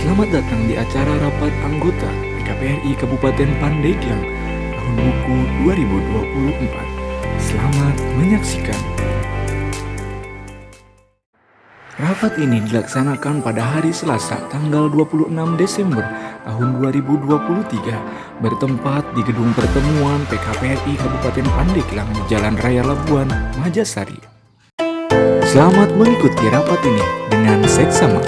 Selamat datang di acara rapat anggota PKPRI Kabupaten Pandeglang tahun buku 2024. Selamat menyaksikan. Rapat ini dilaksanakan pada hari Selasa tanggal 26 Desember tahun 2023 bertempat di Gedung Pertemuan PKPRI Kabupaten Pandeglang di Jalan Raya Labuan, Majasari. Selamat mengikuti rapat ini dengan seksama.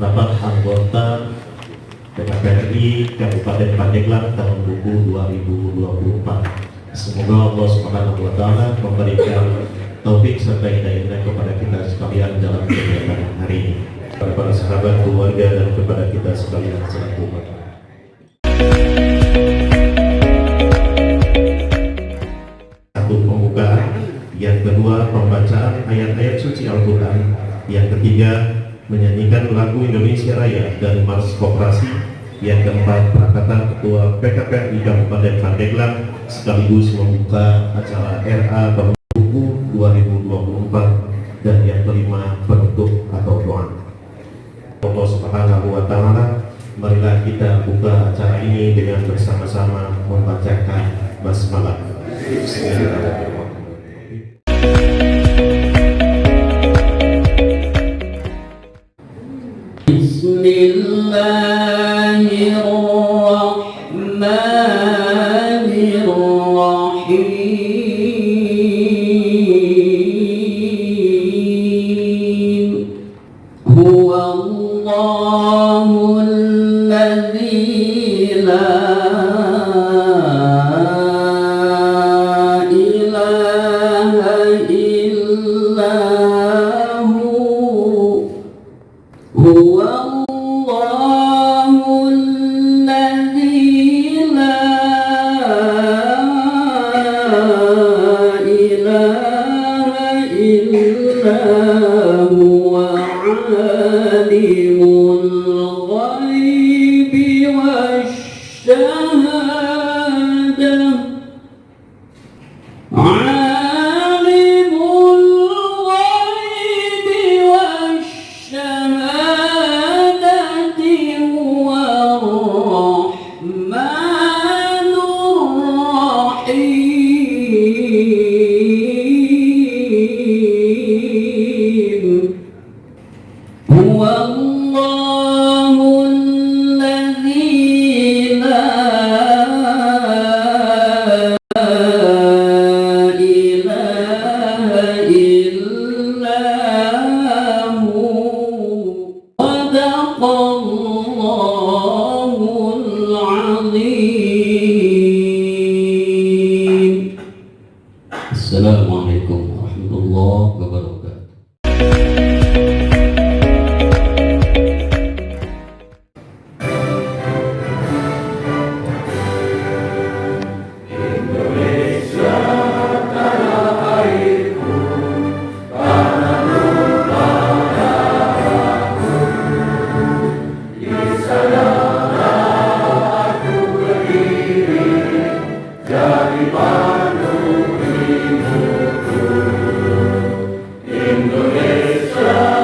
Rapat anggota PKPRI Kabupaten Pandeglang tahun buku 2024. Semoga Allah Subhanahu wa Ta'ala memberikan taufik serta hidayah kepada kita sekalian dalam kegiatan hari ini. Kepada sahabat, keluarga, dan kepada kita sekalian selaku umat. Satu, pembukaan. Yang kedua, pembacaan ayat-ayat suci Al-Quran. Yang ketiga, menyanyikan lagu Indonesia Raya dan Mars Koperasi. Yang keempat, perakatan Ketua PKPRI Kabupaten Pandeglang sekaligus membuka acara RA tahun buku 2024. Dan yang kelima, penutup atau doa. Allah Subhanahu wa Ta'ala, marilah kita buka acara ini dengan bersama-sama membacakan basmalah. Bismillahirrahmanirrahim. Bismillahirrahmanirrahim. Huwallahul ladzi la ilaha illa hu. Assalamualaikum warahmatullahi wabarakatuh. Indonesia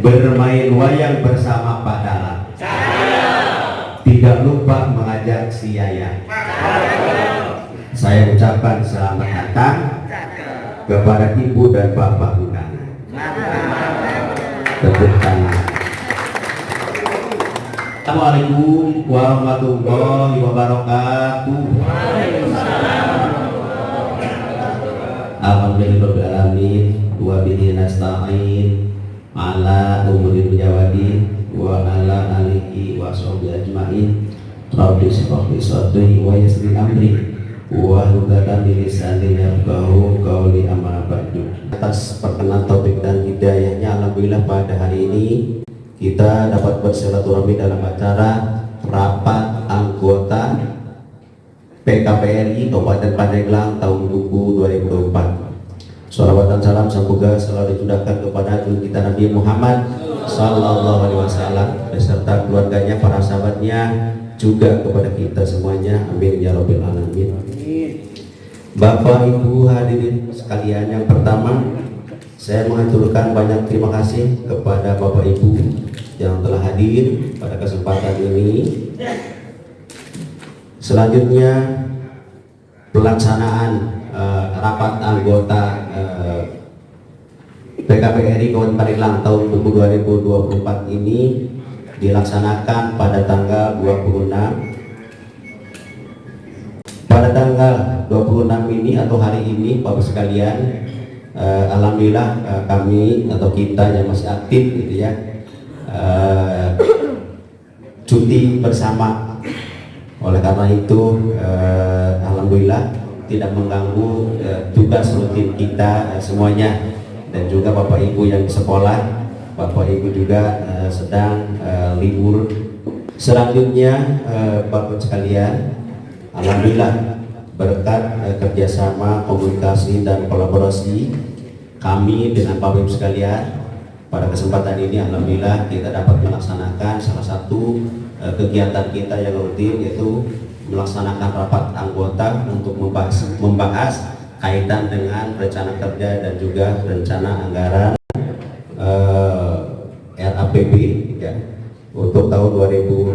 Bermain wayang bersama Pak Dahlan. Tidak lupa mengajak si Yaya. Saya ucapkan selamat datang kepada Ibu dan Bapak undangan. Tepuk tangan. Assalamualaikum warahmatullahi wabarakatuh. Alhamdulillahirobbilalamin wa bihi nasta'in ala umuril jawadin wa ala alihi wa sahbihi ajma'in. Rabbi shrah li sadri wa yassir amri wa hlul 'uqdatam min lisani yafqahu qawli, amma ba'du. Atas perkenan topik dan hidayahnya, alhamdulillah pada hari ini kita dapat bersilaturahmi dalam acara rapat anggota PKPRI Kabupaten Pandeglang tahun buku 2024. Shalawat dan salam semoga selalu dicurahkan kepada junjungan kita Nabi Muhammad Sallallahu Alaihi Wasallam beserta keluarganya, para sahabatnya, juga kepada kita semuanya. Amin ya Rabbil Alamin. Bapak Ibu hadirin sekalian, yang pertama saya mengaturkan banyak terima kasih kepada Bapak Ibu yang telah hadir pada kesempatan ini. Selanjutnya pelaksanaan rapat anggota PKPRI Kabupaten Pandeglang tahun buku 2024 ini dilaksanakan pada tanggal 26. Pada tanggal 26 ini atau hari ini, Bapak sekalian, alhamdulillah kami atau kita yang masih aktif gitu ya, cuti bersama. Oleh karena itu alhamdulillah tidak mengganggu tugas rutin kita semuanya, dan juga Bapak Ibu yang di sekolah, Bapak Ibu juga sedang libur. Selanjutnya Bapak sekalian, alhamdulillah berkat kerjasama, komunikasi dan kolaborasi kami dengan Bapak Ibu sekalian, pada kesempatan ini alhamdulillah kita dapat melaksanakan salah satu kegiatan kita yang rutin, yaitu melaksanakan rapat anggota untuk membahas kaitan dengan rencana kerja dan juga rencana anggaran RAPB ya, untuk tahun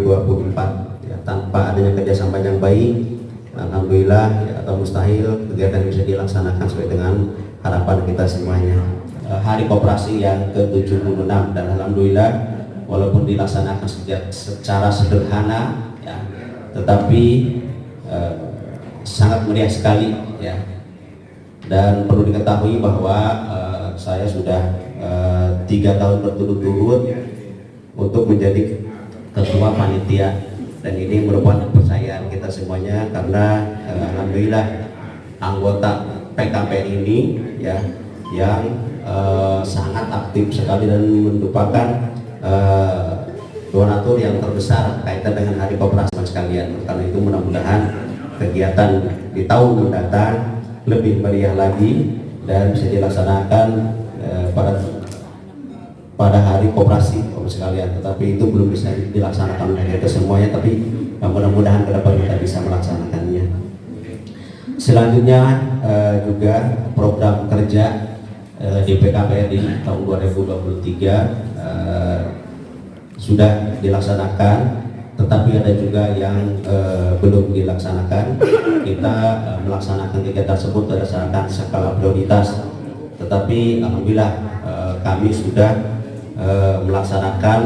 2024 ya. Tanpa adanya kerjasama yang baik, alhamdulillah ya, atau mustahil kegiatan bisa dilaksanakan sesuai dengan harapan kita semuanya. Hari Koperasi yang ke-76, dan alhamdulillah walaupun dilaksanakan secara sederhana ya, tetapi sangat meriah sekali ya. Dan perlu diketahui bahwa saya sudah 3 tahun berturut-turut untuk menjadi ketua panitia, dan ini merupakan kepercayaan kita semuanya karena alhamdulillah anggota PKPRI ini ya yang sangat aktif sekali dan merupakan donatur yang terbesar kaitan dengan Hari Koperasi sekalian. Karena itu mudah-mudahan kegiatan di tahun mendatang lebih meriah lagi dan bisa dilaksanakan pada Hari Koperasi sekalian. Tetapi itu belum bisa dilaksanakan oleh kita semuanya, tapi mudah-mudahan ke depan kita bisa melaksanakannya. Selanjutnya juga program kerja di PKPRI tahun 2023 sudah dilaksanakan, tetapi ada juga yang belum dilaksanakan. Kita melaksanakan kegiatan tersebut berdasarkan skala prioritas, tetapi alhamdulillah kami sudah melaksanakan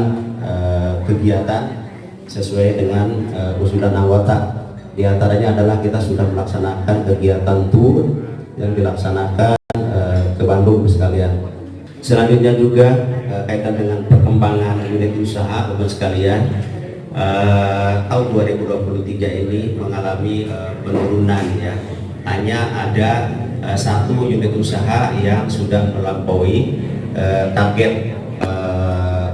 kegiatan sesuai dengan usulan anggota. Di antaranya adalah kita sudah melaksanakan kegiatan tour yang dilaksanakan ke Bandung sekalian. Selanjutnya juga kaitan dengan perkembangan unit usaha teman sekalian, tahun 2023 ini mengalami penurunan ya. Hanya ada satu unit usaha yang sudah melampaui target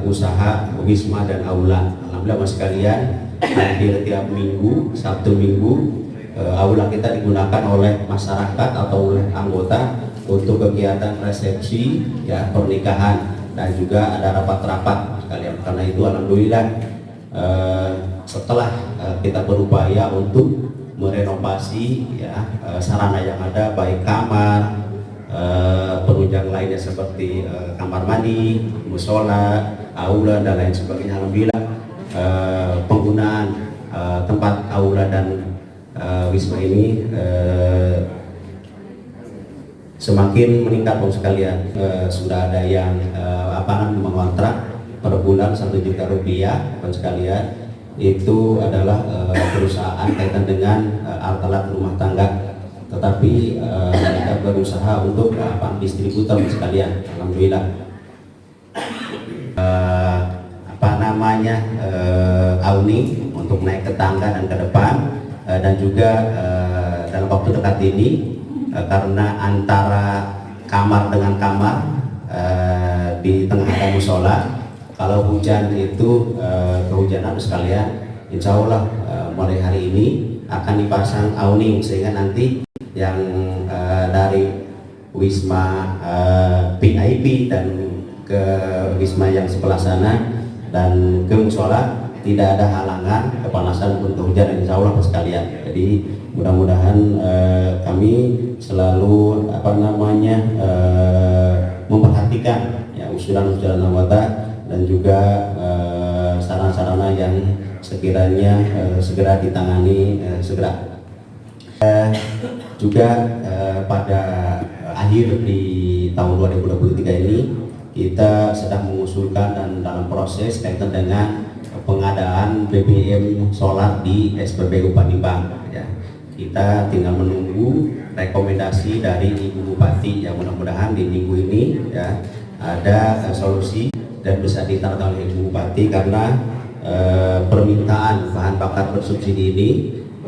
usaha Wisma dan Aula. Alhamdulillah mas sekalian, hampir tiap minggu, Sabtu Minggu, aula kita digunakan oleh masyarakat atau oleh anggota untuk kegiatan resepsi, ya, pernikahan, dan juga ada rapat-rapat sekalian. Karena itu alhamdulillah setelah kita berupaya untuk merenovasi ya sarana yang ada, baik kamar, penunjang lainnya seperti kamar mandi, musola, aula dan lain sebagainya. Alhamdulillah penggunaan tempat aula dan Wisma ini semakin meningkat sekalian. Sudah ada yang mengontrak per bulan 1 juta rupiah sekalian. Itu adalah perusahaan kaitan dengan alat-alat rumah tangga, tetapi kita berusaha untuk distributor sekalian. Alhamdulillah awning untuk naik ke tangga dan ke depan, dan juga dalam waktu dekat ini karena antara kamar dengan kamar di tengah ada musola, kalau hujan itu kehujanan sekalian, insya Allah mulai hari ini akan dipasang awning sehingga nanti yang dari Wisma VIP dan ke Wisma yang sebelah sana dan ke musola tidak ada halangan kepanasan untuk hujan, insya Allah sekalian. Jadi mudah-mudahan kami selalu memperhatikan ya usulan-usulan anggota dan juga sarana-sarana yang sekiranya segera ditangani segera. Juga pada akhir di tahun 2023 ini kita sedang mengusulkan dan dalam proses kaitan dengan pengadaan BBM solar di SPBU Panimbang ya. Kita tinggal menunggu rekomendasi dari Ibu Bupati, yang mudah-mudahan di minggu ini ya ada solusi dan bisa ditandatangani oleh Ibu Bupati, karena permintaan bahan bakar bersubsidi ini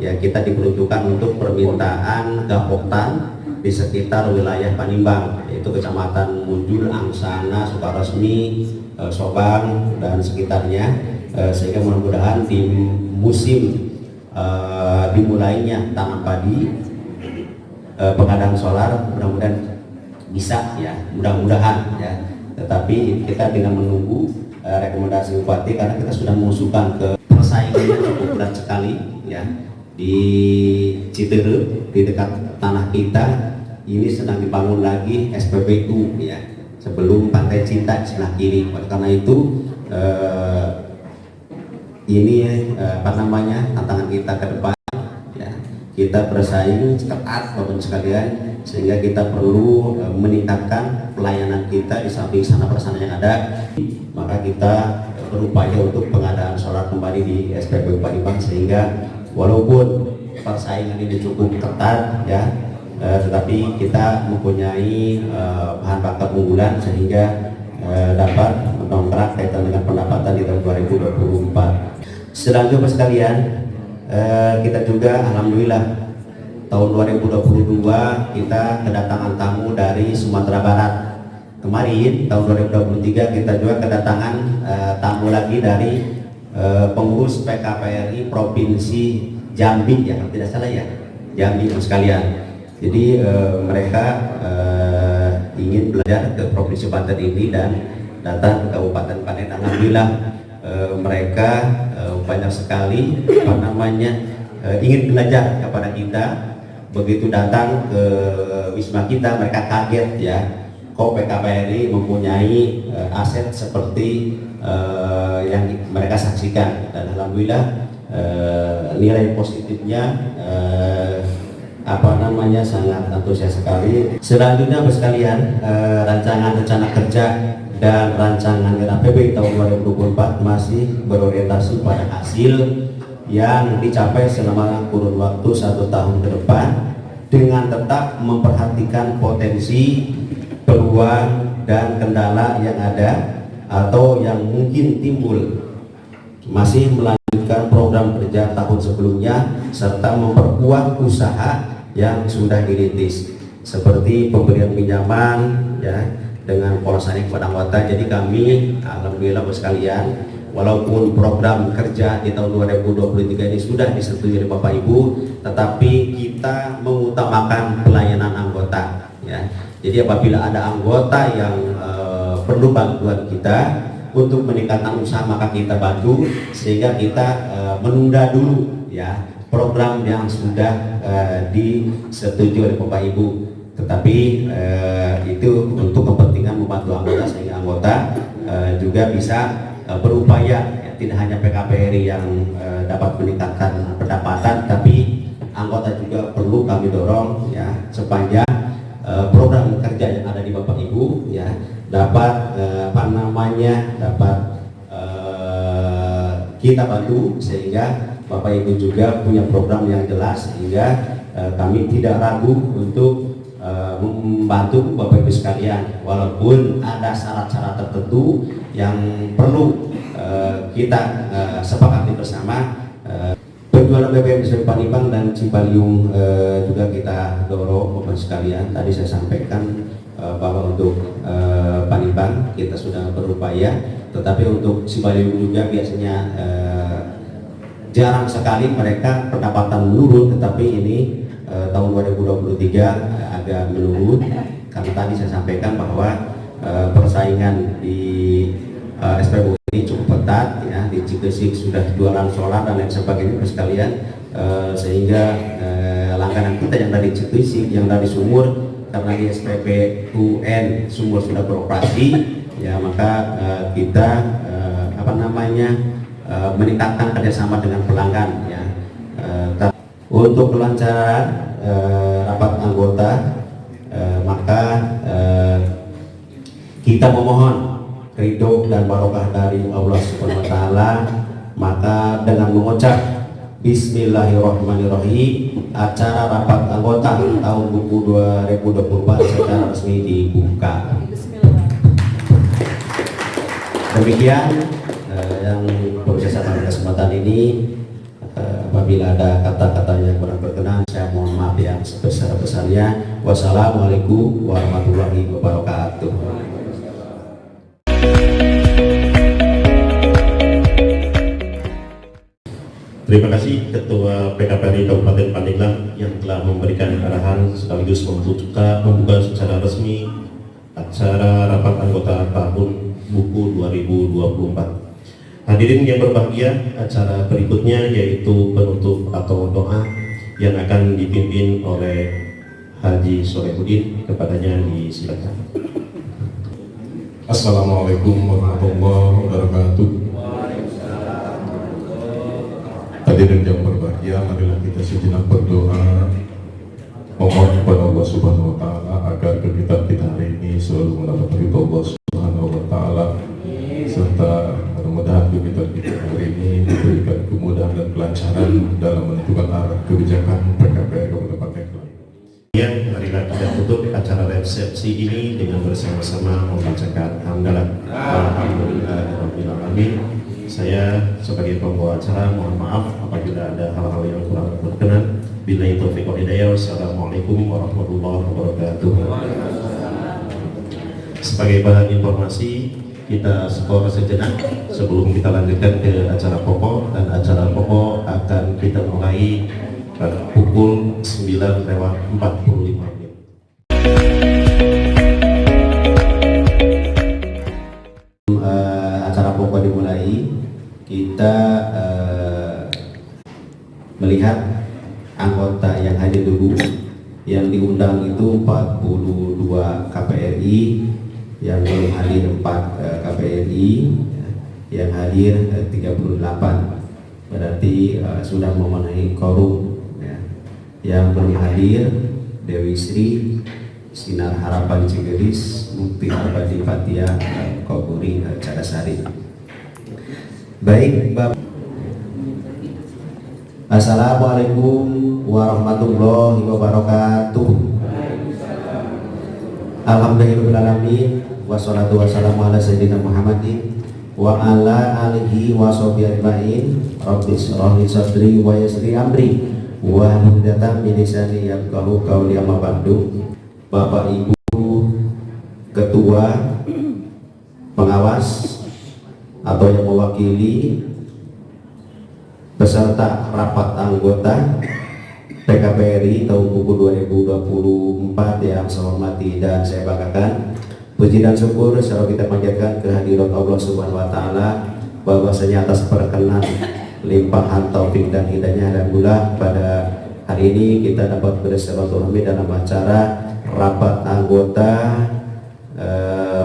ya kita diperuntukkan untuk permintaan gapoktan di sekitar wilayah Panimbang, yaitu Kecamatan Munjul, Angsana, Sukaresmi, Sobang dan sekitarnya, sehingga mudah-mudahan di musim dimulainya tanam padi, pengadaan solar mudah-mudahan bisa ya, mudah-mudahan ya. Tetapi kita tinggal menunggu rekomendasi Bupati, karena kita sudah mengusulkan ke persaingannya cukup berat sekali ya. Di Citeureup, di dekat tanah kita ini sedang dibangun lagi SPBU ya, sebelum Pantai Cinta sebelah kiri. Karena itu ini tantangan kita ke depan ya. Kita bersaing ketat Bapak sekalian, sehingga kita perlu meningkatkan pelayanan kita di samping sana persana yang ada. Maka kita berupaya untuk pengadaan solar kembali di SPBU Panimbang, sehingga walaupun persaingan ini cukup ketat ya, tetapi kita mempunyai bahan bakar unggulan sehingga dapat mendongkrak kaitan dengan pendapatan di tahun 2024. Selanjutnya sekalian, kita juga alhamdulillah tahun 2022 kita kedatangan tamu dari Sumatera Barat. Kemarin tahun 2023 kita juga kedatangan tamu lagi dari pengurus PKPRI Provinsi Jambi ya, kalau tidak salah ya, Jambi sekalian. Jadi mereka ingin belajar ke Provinsi Banten ini dan datang ke Kabupaten Pandan. Alhamdulillah mereka banyak sekali ingin belajar kepada kita. Begitu datang ke Wisma kita, mereka kaget ya, kok PKPRI mempunyai aset seperti yang mereka saksikan. Dan alhamdulillah nilai positifnya sangat antusias sekali. Selanjutnya sekalian, rancangan rencana kerja dan rancangan RAPB tahun 2024 masih berorientasi pada hasil yang dicapai selama kurun waktu 1 tahun ke depan dengan tetap memperhatikan potensi, peluang, dan kendala yang ada atau yang mungkin timbul, masih melanjutkan program kerja tahun sebelumnya serta memperkuat usaha yang sudah dirintis seperti pemberian pinjaman ya dengan pola sharing kepada anggota. Jadi kami alhamdulillah sekalian, walaupun program kerja di tahun 2023 ini sudah disetujui oleh Bapak Ibu, tetapi kita mengutamakan pelayanan anggota ya. Jadi apabila ada anggota yang perlu bantuan kita untuk meningkatkan usaha, maka kita bantu sehingga kita menunda dulu ya program yang sudah disetujui oleh Bapak Ibu, tetapi itu untuk kepentingan membantu anggota sehingga anggota juga bisa berupaya ya, tidak hanya PKPRI yang dapat meningkatkan pendapatan, tapi anggota juga perlu kami dorong ya sepanjang program kerja yang ada di Bapak Ibu ya dapat dapat kita bantu sehingga Bapak Ibu juga punya program yang jelas sehingga kami tidak ragu untuk membantu Bapak Ibu sekalian, walaupun ada syarat-syarat tertentu yang perlu kita sepakati bersama. Penjualan BBM di Panipang dan Cipaliung juga kita dorong Bapak sekalian. Tadi saya sampaikan bahwa untuk Panipang kita sudah berupaya, tetapi untuk Cipaliung juga biasanya jarang sekali mereka pendapatan menurun, tetapi ini tahun 2023 agak menurun karena tadi saya sampaikan bahwa persaingan di SPBU ini cukup ketat ya, di Cikesik sudah jualan solar dan lain sebagainya sekalian, sehingga langganan kita yang dari Cikesik, yang dari Sumur, karena di SPBUN Sumur sudah beroperasi ya, maka kita meningkatkan kerjasama dengan pelanggan ya. Untuk kelancaran rapat anggota, maka kita memohon ridho dan barokah dari Allah Subhanahu wa taala, maka dengan mengucap Bismillahirrahmanirrahim, acara rapat anggota tahun buku 2024 secara resmi dibuka. Demikian yang perlu saya sampaikan pada kesempatan ini. Apabila ada kata-kata yang kurang berkenan, saya mohon maaf yang sebesar-besarnya. Wassalamualaikum warahmatullahi wabarakatuh. Terima kasih Ketua PKPRI Kabupaten Pandeglang yang telah memberikan arahan sekaligus membuka secara resmi acara rapat anggota tahun buku 2024. Hadirin yang berbahagia, acara berikutnya yaitu penutup atau doa yang akan dipimpin oleh Haji Solehuddin. Kepadanya disilakan. Assalamualaikum warahmatullahi wabarakatuh. Hadirin yang berbahagia, marilah kita sejenak berdoa mohon kepada Allah Subhanahu wa taala agar kegiatan kita hari ini selalu mendapat ridho Allah Subhanahu wa taala, serta mudah-mudahan kegiatan kita hari ini diberikan kemudahan dan kelancaran dalam menentukan arah kebijakan PKPRI Kabupaten Pandeglang. Marilah kita tutup acara resepsi ini dengan bersama-sama membacakan hamdalah. Alhamdulillahirabbil alamin. Saya sebagai pembawa acara mohon maaf apabila ada hal-hal yang kurang berkenan. Billahi taufiq wal hidayah. Wassalamualaikum warahmatullahi wabarakatuh. Sebagai bahan informasi, kita skor sejenak sebelum kita lanjutkan ke acara pokok, dan acara pokok akan kita mulai pada pukul 9:45. Acara pokok dimulai, kita melihat anggota yang hadir dulu. Yang diundang itu 42 KPRI, yang belum hadir 4 KPRI, yang hadir 38, berarti sudah memenuhi quorum ya. Yang belum hadir Dewi Sri, Sinar Harapan Cigelis, Mukti Abadi Fatia Koguri Cadasari. Baik, Bapak. Assalamualaikum warahmatullahi wabarakatuh. Alhamdulillahirrahmanirrahim. Wassalatu wassalamu ala sayyidina Muhammadin wa ala alihi wa sahbihi ajma'in. Rabbi shrah li sadri wa yassir li amri wa hlul 'uqdatam min lisani yafqahu qawli. Amma ba'du. Bapak Ibu Ketua Pengawas atau yang mewakili peserta rapat anggota PKPRI tahun buku 2024 yang saya hormati dan saya banggakan, puji dan syukur selalu kita panjatkan kehadirat Allah Subhanahu wa taala bahwasanya atas perkenan limpahan taufik dan hidayahnya dan pula pada hari ini kita dapat bersilaturahmi dalam acara rapat anggota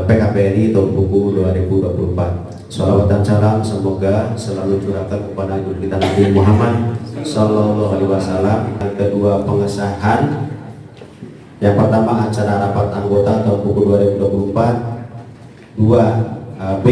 PKPRI tahun buku 2024. Salawat dan salam semoga selalu curahkan kepada ibu kita Nabi Muhammad Sallallahu Alaihi Wasallam. Yang kedua, pengesahan. Yang pertama, acara rapat anggota tahun buku 2024. Dua, B,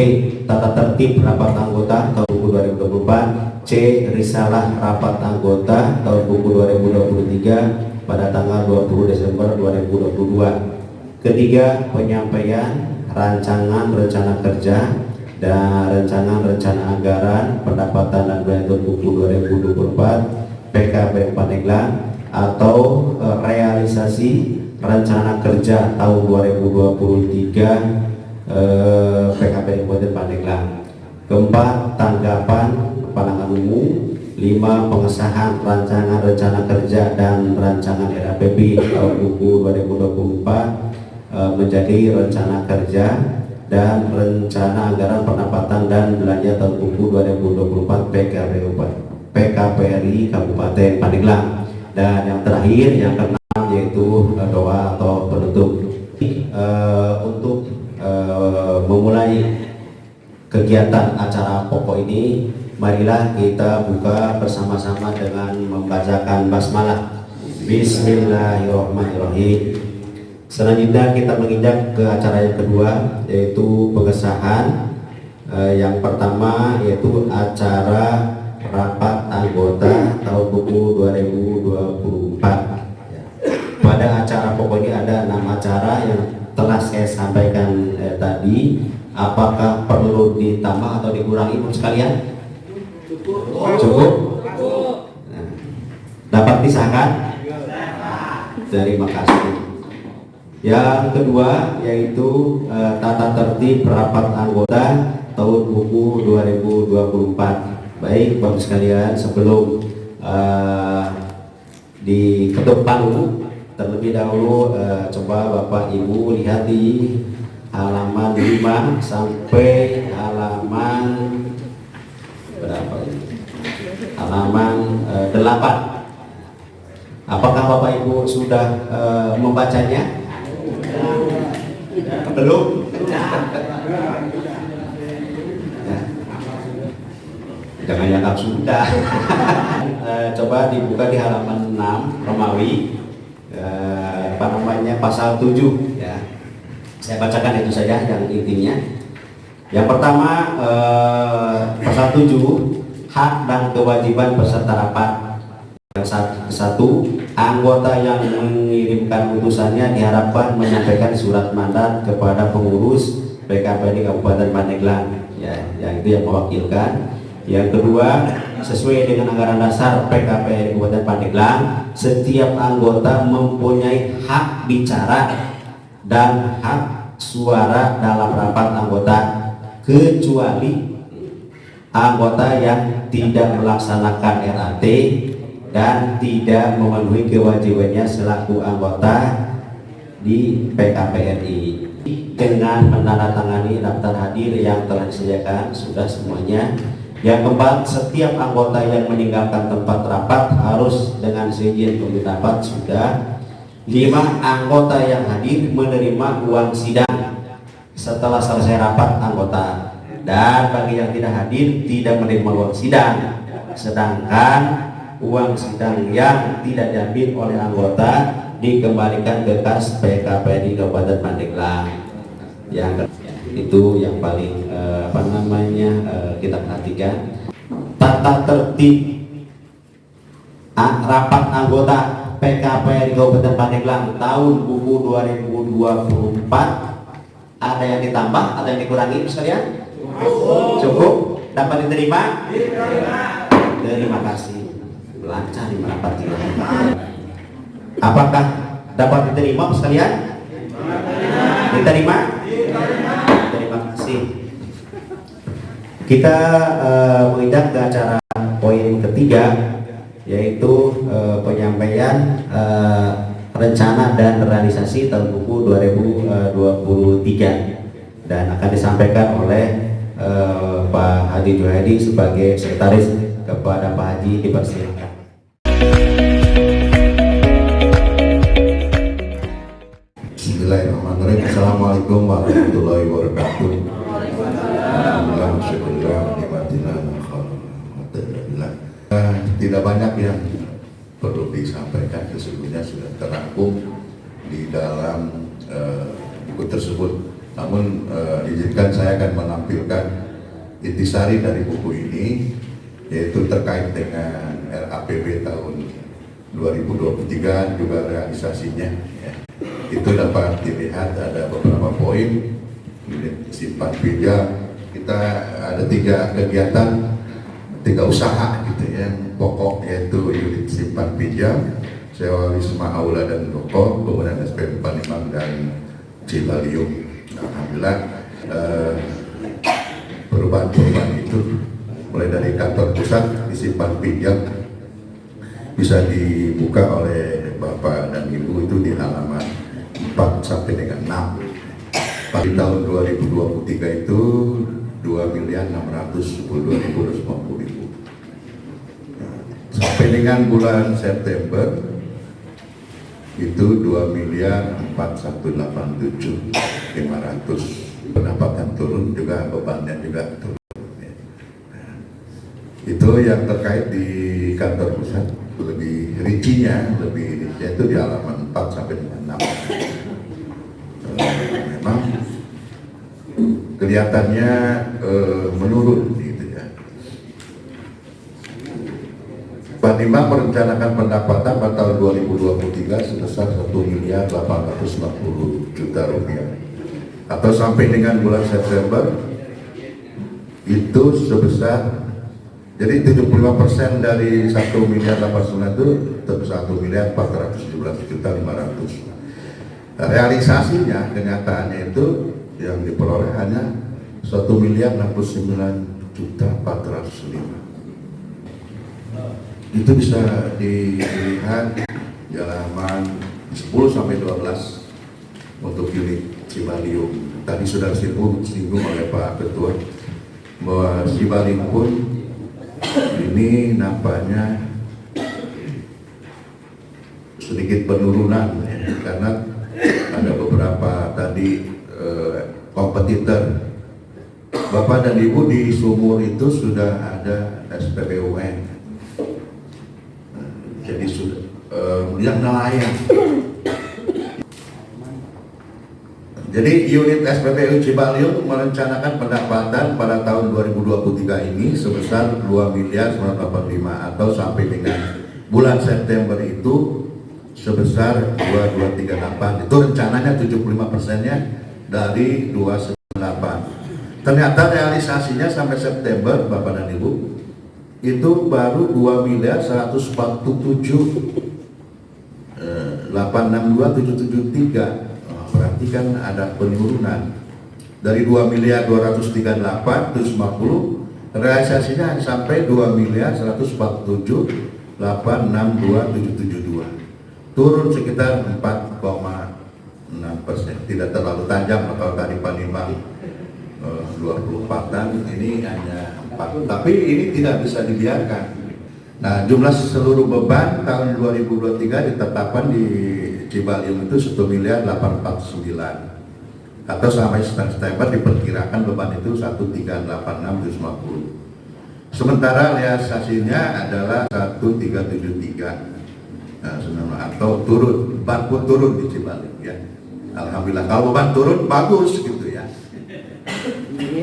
tata tertib rapat anggota tahun buku 2024. C, risalah rapat anggota tahun buku 2023 pada tanggal 20 Desember 2022. Ketiga, penyampaian rancangan rencana kerja dan rencana anggaran pendapatan dan belanja buku 2024 PKPRI Pandeglang atau realisasi rencana kerja tahun 2023 PKPRI Kabupaten Pandeglang. Keempat, tanggapan pandangan umum. 5, pengesahan rancangan rencana kerja dan rancangan RAPP tahun buku 2024 menjadi rencana kerja dan rencana anggaran pendapatan dan belanja tahun buku 2024 PKPRI Kabupaten Pandeglang. Dan yang terakhir, yang keenam, yaitu doa atau penutup. Untuk memulai kegiatan acara pokok ini, marilah kita buka bersama-sama dengan membacakan basmalah. Bismillahirrahmanirrahim. Selanjutnya kita menginjak ke acara yang kedua, yaitu pengesahan. Yang pertama yaitu acara rapat anggota tahun buku 2024. Pada acara pokok ini ada 6 acara yang telah saya sampaikan tadi. Apakah perlu ditambah atau dikurangi Ibu sekalian? Cukup? Nah, dapat disahkan? Terima kasih. Yang kedua yaitu tata tertib rapat anggota tahun buku 2024. Baik Bapak sekalian, sebelum diketuk palu terlebih dahulu, coba Bapak Ibu lihat di halaman 5 sampai halaman berapa ini? Halaman 8. Apakah Bapak Ibu sudah membacanya? Belum? Jangan dianggap sudah. Coba dibuka di halaman 6 Romawi, pasal 7 ya. Saya bacakan itu saja yang intinya. Yang pertama, pasal 7, hak dan kewajiban peserta rapat. Yang satu, anggota yang mengirimkan utusannya diharapkan menyampaikan surat mandat kepada pengurus PKPRI Kabupaten Pandeglang, ya, yang itu yang mewakilkan. Yang kedua, sesuai dengan anggaran dasar PKPRI Kabupaten Pandeglang, setiap anggota mempunyai hak bicara dan hak suara dalam rapat anggota, kecuali anggota yang tidak melaksanakan RAT dan tidak memenuhi kewajibannya selaku anggota di PKPRI. Dengan menandatangani daftar hadir yang telah disediakan sudah semuanya. Yang keempat, setiap anggota yang meninggalkan tempat rapat harus dengan seizin pemilik rapat sudah. 5, anggota yang hadir menerima uang sidang setelah selesai rapat anggota, dan bagi yang tidak hadir tidak menerima uang sidang. Sedangkan uang sidang yang tidak diambil oleh anggota dikembalikan ke kas PKPRI Kabupaten Pandeglang. Yang itu yang paling kita perhatikan. Tata tertib rapat anggota PKPRI Kabupaten Pandeglang tahun buku 2024. Ada yang ditambah, ada yang dikurangi sekalian? Cukup? Dapat diterima? Terima kasih. Lancar di merapat juga. Apakah dapat diterima sekalian? Diterima? Terima kasih. Kita menginjak ke acara poin ketiga, yaitu penyampaian rencana dan realisasi tahun buku 2023, dan akan disampaikan oleh Pak Hadi Juhadi sebagai sekretaris. Kepada Pak Haji dipersilakan. Bismillahirrahmanirrahim. Assalamualaikum warahmatullahi wabarakatuh. Tidak banyak yang perlu disampaikan, sesungguhnya sudah terangkum di dalam buku tersebut. Namun izinkan saya akan menampilkan intisari dari buku ini, yaitu terkait dengan RAPB tahun 2023 juga realisasinya. Itu dapat dilihat ada beberapa poin. Simpan pinjam, kita ada 3 kegiatan, 3 usaha gitu ya. Yang pokok yaitu unit simpan pinjam, sewa wisma aula dan toko, kemudian SPM Panimang dan Cibaliung. Alhamdulillah perubahan-perubahan itu mulai dari kantor pusat disimpan pinjam bisa dibuka oleh Bapak dan Ibu itu di halaman 4 sampai dengan 6. Pada tahun 2023 itu 2.612.250.000. Sampai dengan bulan September itu 2.418.700. Pendapatan turun juga, bebannya juga turun. Itu yang terkait di kantor pusat. Lebih rincinya itu di halaman 4 sampai dengan 6. Memang kelihatannya menurun gitu ya. Panima merencanakan pendapatan pada tahun 2023 sebesar 1.850.000.000 rupiah, atau sampai dengan bulan September itu sebesar, jadi 75% dari 1.809.000.000 itu sebesar 1.417.500.000. Realisasinya, kenyataannya itu yang diperoleh hanya 1.069.405.000. Itu bisa dilihat di halaman 10 sampai 12 untuk unit Cibaliung. Tadi sudah disinggung oleh Pak Ketua bahwa Cibaliung pun ini nampaknya sedikit penurunan ya, karena ada beberapa tadi kompetitor. Bapak dan Ibu di Sumur itu sudah ada SPBUN, jadi sudah yang nelayan. Jadi unit SPBU Cibaliung merencanakan pendapatan pada tahun 2023 ini sebesar 2.985, atau sampai dengan bulan September itu sebesar 2.238. Itu rencananya 75%-nya dari 298. Ternyata realisasinya sampai September, Bapak dan Ibu, itu baru 2.146.862.773. Berarti kan ada penurunan dari 2.238.750, realisasinya sampai 2.147.862.772, turun sekitar 4,6%. Tidak terlalu tajam kalau tadi Panimang 24-an, ini hanya 4. Tapi ini tidak bisa dibiarkan. Nah, jumlah seluruh beban tahun 2023 ditetapkan di Cibaliung itu 1.849, atau sampai September diperkirakan beban itu 1.386.750. Sementara realisasinya adalah 1.373. atau turun, beban pun turun di Cibalik ya. Alhamdulillah, kalau beban turun bagus gitu ya.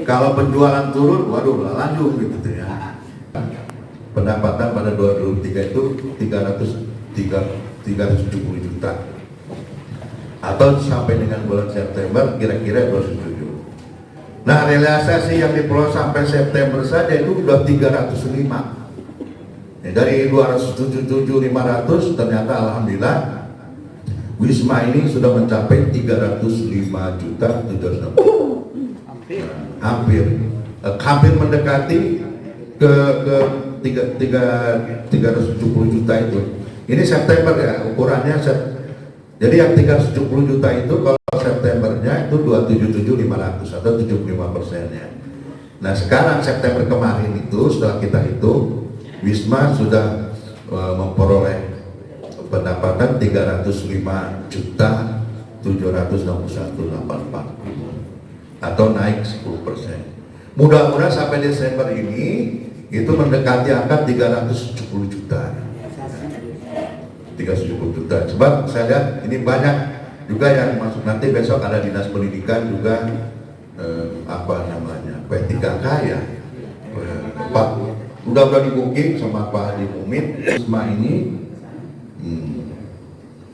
Kalau penjualan turun, waduh lanjut gitu ya. Pendapatan pada 2023 itu 370 juta. Atau sampai dengan bulan September kira-kira 207. Nah, realisasi yang diperoleh sampai September saja itu udah 305. Ya, dari 277.500 ternyata alhamdulillah Wisma ini sudah mencapai 305.760. Hampir mendekati ke 370 juta itu. Ini September ya, ukurannya jadi yang 370 juta itu kalau Septembernya itu 277.500 atau 75%-nya. Nah, sekarang September kemarin itu setelah kita hitung, Wisma sudah memperoleh pendapatan 305.761.84 atau naik 10%. Mudah-mudahan sampai Desember ini itu mendekati angka 370 juta. 370 juta. Sebab saya lihat ini banyak juga yang masuk, nanti besok ada dinas pendidikan juga P3K ya. Pak udah di-booking sama Pak Hadi Mumit. Wisma ini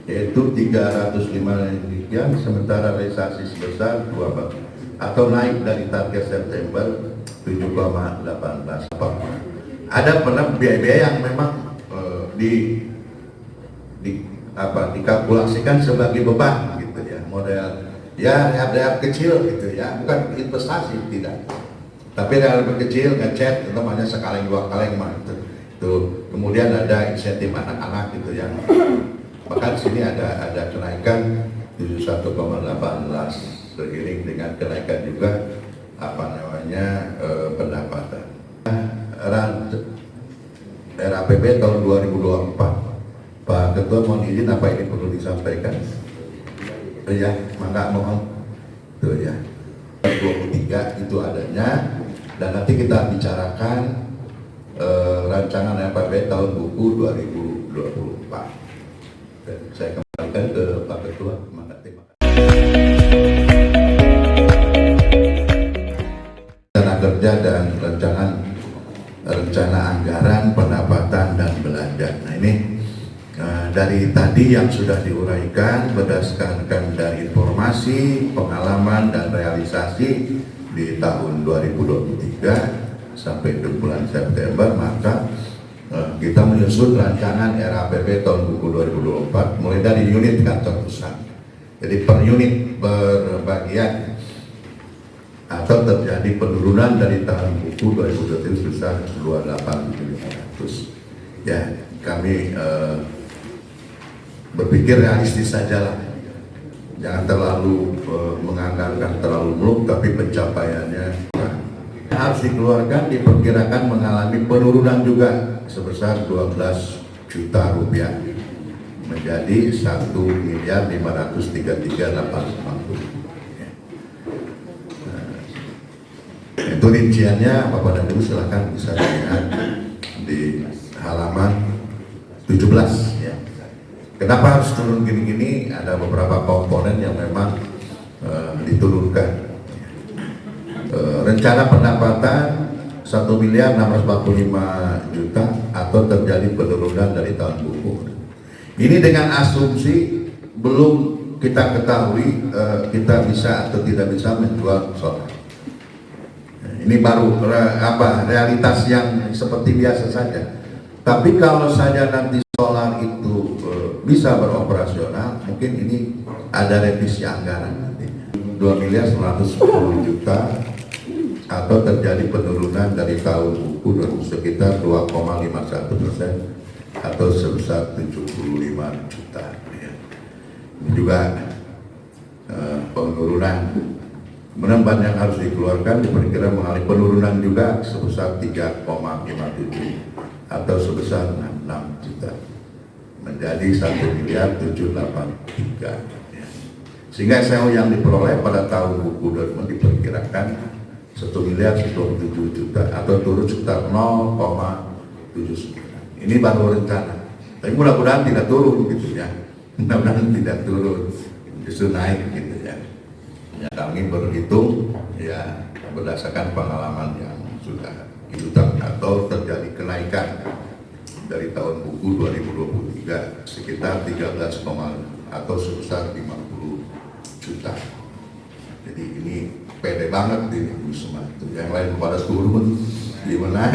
yaitu 305 sekian, sementara realisasi sebesar 2 atau naik dari target September 7,18. Ada biaya-biaya yang memang dikalkulasikan sebagai beban gitu ya, model ya rehab kecil gitu ya, bukan investasi tidak, tapi rehab kecil ngecat itu namanya sekali 2 kali mah itu. Kemudian ada insentif anak-anak gitu yang bahkan sini ada kenaikan 71,18 seiring dengan kenaikan juga pendapatan. RAPB tahun 2024. Pak Ketua mohon izin apa ini perlu disampaikan? Ya, maka mohon. Tuh ya. 23 itu adanya dan nanti kita bicarakan rancangan RAPB tahun buku 2024. Dan saya kembalikan ke Pak Ketua. Terima kasih. Kerja dan rencana anggaran, pendapatan dan belanja. Nah ini dari tadi yang sudah diuraikan berdasarkan dari informasi, pengalaman dan realisasi di tahun 2023 sampai ke bulan September, maka kita menyusun rancangan RAPB tahun buku 2024 mulai dari unit kantor pusat. Jadi per unit berbagian atau terjadi penurunan dari tahun buku 2020 sebesar 28.500. Ya, kami berpikir realistis saja lah, jangan terlalu menganggarkan terlalu muluk, tapi pencapaiannya harus dikeluarkan, diperkirakan mengalami penurunan juga sebesar 12 juta rupiah menjadi 1.533.850. Itu rinciannya Bapak dan Ibu silahkan bisa dilihat di halaman 17 ya. Kenapa harus turun gini-gini? Ada beberapa komponen yang memang diturunkan. Rencana pendapatan 1.645.000.000 atau terjadi penurunan dari tahun buku. Ini dengan asumsi belum kita ketahui kita bisa atau tidak bisa menjual solar. Ini baru realitas yang seperti biasa saja. Tapi kalau saja nanti solar itu bisa beroperasional, mungkin ini ada revisi anggaran nantinya. 2.110.000.000 atau terjadi penurunan dari tahun buku sekitar 2,51% atau sebesar 75 juta. Ini juga penurunan. Kemudian yang harus dikeluarkan diperkirakan mengalami penurunan juga sebesar 3,57 atau sebesar 66 juta menjadi 1.783. Sehingga SEO yang diperoleh pada tahun buku 2000 diperkirakan 1.027 juta atau turun sekitar 0,79. Ini baru rencana. Tapi mudah-mudahan tidak turun gitu ya. Mudah-mudahan tidak turun, justru naik gitu ya. Ya kami berhitung ya berdasarkan pengalaman yang sudah diutak atau terjadi kenaikan dari tahun buku 2023 sekitar 13, atau sebesar 50 juta. Jadi ini pede banget ini Bu Suma. Yang lain pada turun, gimana?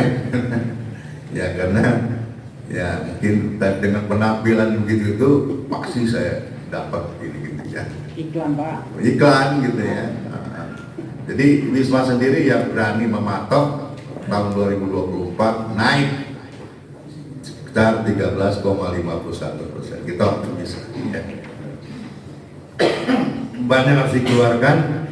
Ya karena ya mungkin dengan penampilan begitu itu pasti saya dapat ini gitu ya. Iklan Pak. Iklan gitu ya. Jadi Wisma sendiri yang berani mematok tahun 2024 naik sekitar 13,51%. Kita optimis ya. Banyak harus dikeluarkan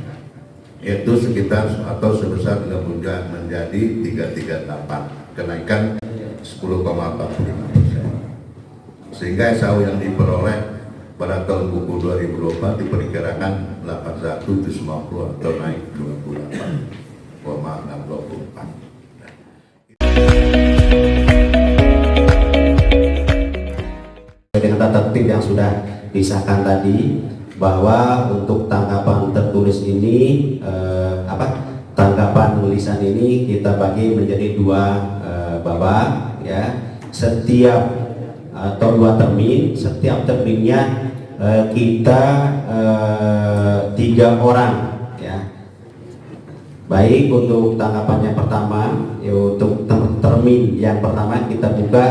yaitu sekitar atau sebesar 30 menjadi 338, kenaikan 10,45%. Sehingga SAU yang diperoleh pada tahun buku 2024 diperkirakan 81,50 atau naik 28,624. Dengan tata tertib yang sudah disahkan tadi, bahwa untuk tanggapan tertulis ini tanggapan tulisan ini kita bagi menjadi dua babak ya. Setiap atau 2 termin, setiap terminnya kita 3 orang ya. Baik, untuk tanggapan yang pertama ya, untuk termin yang pertama kita buka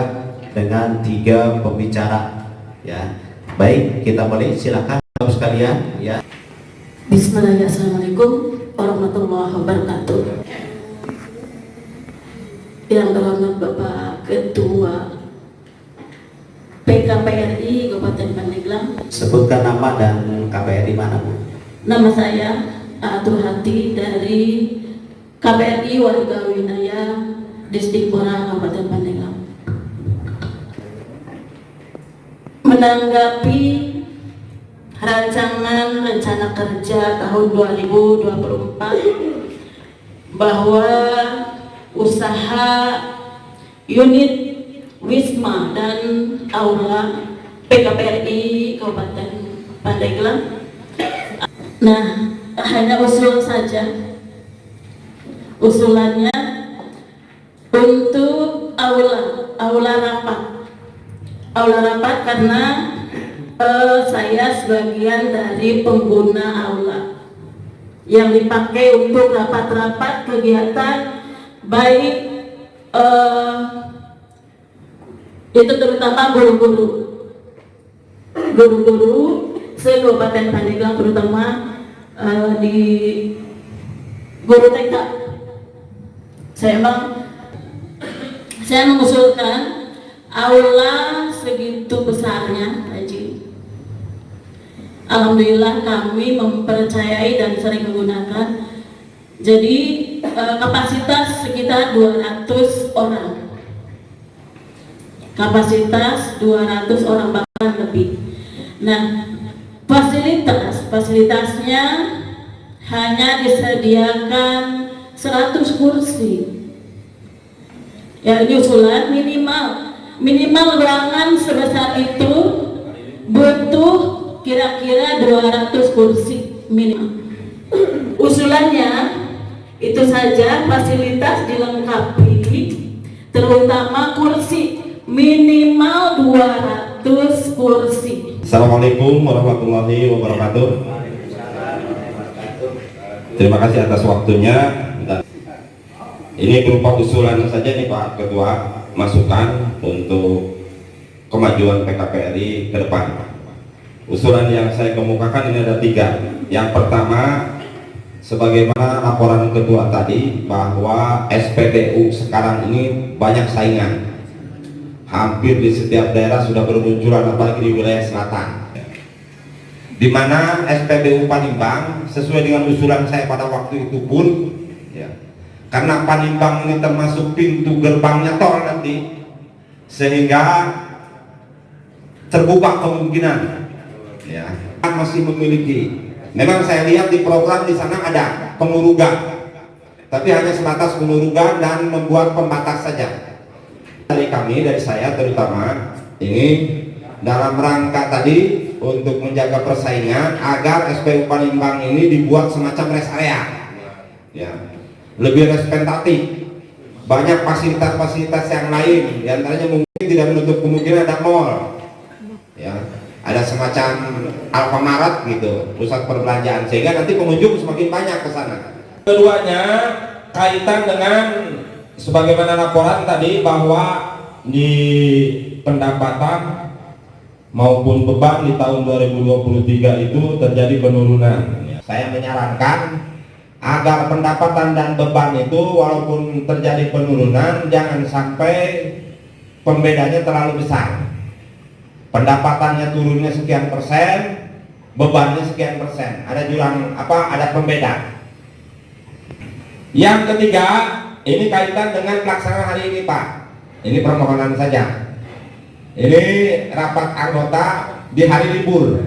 dengan 3 pembicara ya. Baik, kita boleh silakan sekalian ya. Bismillahirrahmanirrahim. Assalamualaikum warahmatullahi wabarakatuh. Yang terhormat Bapak Ketua PKPRI Kabupaten Pandeglang. Sebutkan nama dan KPRI mana Bu? Nama saya Atur Hati dari KPRI Warga Wilayah Distrik Pora Kabupaten Pandeglang. Menanggapi rancangan rencana kerja tahun 2024 bahwa usaha unit Wisma dan Aula PKPRI Kabupaten Pandeglang, nah hanya usul saja, usulannya untuk aula rapat karena saya sebagian dari pengguna aula yang dipakai untuk rapat-rapat kegiatan, baik itu terutama guru-guru se-Kabupaten Pandeglang, terutama di guru TK. Saya mengusulkan aula segitu besarnya, Haji. Alhamdulillah kami mempercayai dan sering menggunakan. Jadi kapasitas sekitar 200 orang. Kapasitas 200 orang bahkan lebih. Nah, fasilitasnya hanya disediakan 100 kursi. Ya, ini usulan minimal ruangan sebesar itu butuh kira-kira 200 kursi minimal. Usulannya itu saja, fasilitas dilengkapi, terutama kursi minimal 200 kursi. Assalamualaikum warahmatullahi wabarakatuh. Terima kasih atas waktunya. Ini berupa usulan saja nih Pak Ketua, masukan untuk kemajuan PKPRI ke depan. Usulan yang saya kemukakan ini ada 3. Yang pertama, sebagaimana laporan Ketua tadi, bahwa SPBU sekarang ini banyak saingan. Hampir di setiap daerah sudah bermunculan, apalagi di wilayah selatan, di mana SPBU Panimbang sesuai dengan usulan saya pada waktu itu pun ya, karena Panimbang ini termasuk pintu gerbangnya tol nanti, sehingga terbuka kemungkinan ya masih memiliki. Memang saya lihat di program di sana ada pengurugan, tapi hanya sebatas pengurugan dan membuat pembatas saja. Dari saya terutama Ini dalam rangka tadi untuk menjaga persaingan agar SPBU Panimbang ini dibuat semacam rest area, ya, lebih representatif. Banyak fasilitas-fasilitas yang lain, diantaranya mungkin tidak menutup kemungkinan ada mall, ya, ada semacam Alfamart gitu, pusat perbelanjaan, sehingga nanti pengunjung semakin banyak ke sana. Keduanya kaitan dengan sebagaimana laporan tadi bahwa di pendapatan maupun beban di tahun 2023 itu terjadi penurunan. Saya menyarankan agar pendapatan dan beban itu walaupun terjadi penurunan jangan sampai pembedanya terlalu besar. Pendapatannya turunnya sekian persen, bebannya sekian persen. Ada jurang ada pembeda. Yang ketiga, ini kaitan dengan pelaksanaan hari ini, Pak. Ini permohonan saja. Ini rapat anggota di hari libur.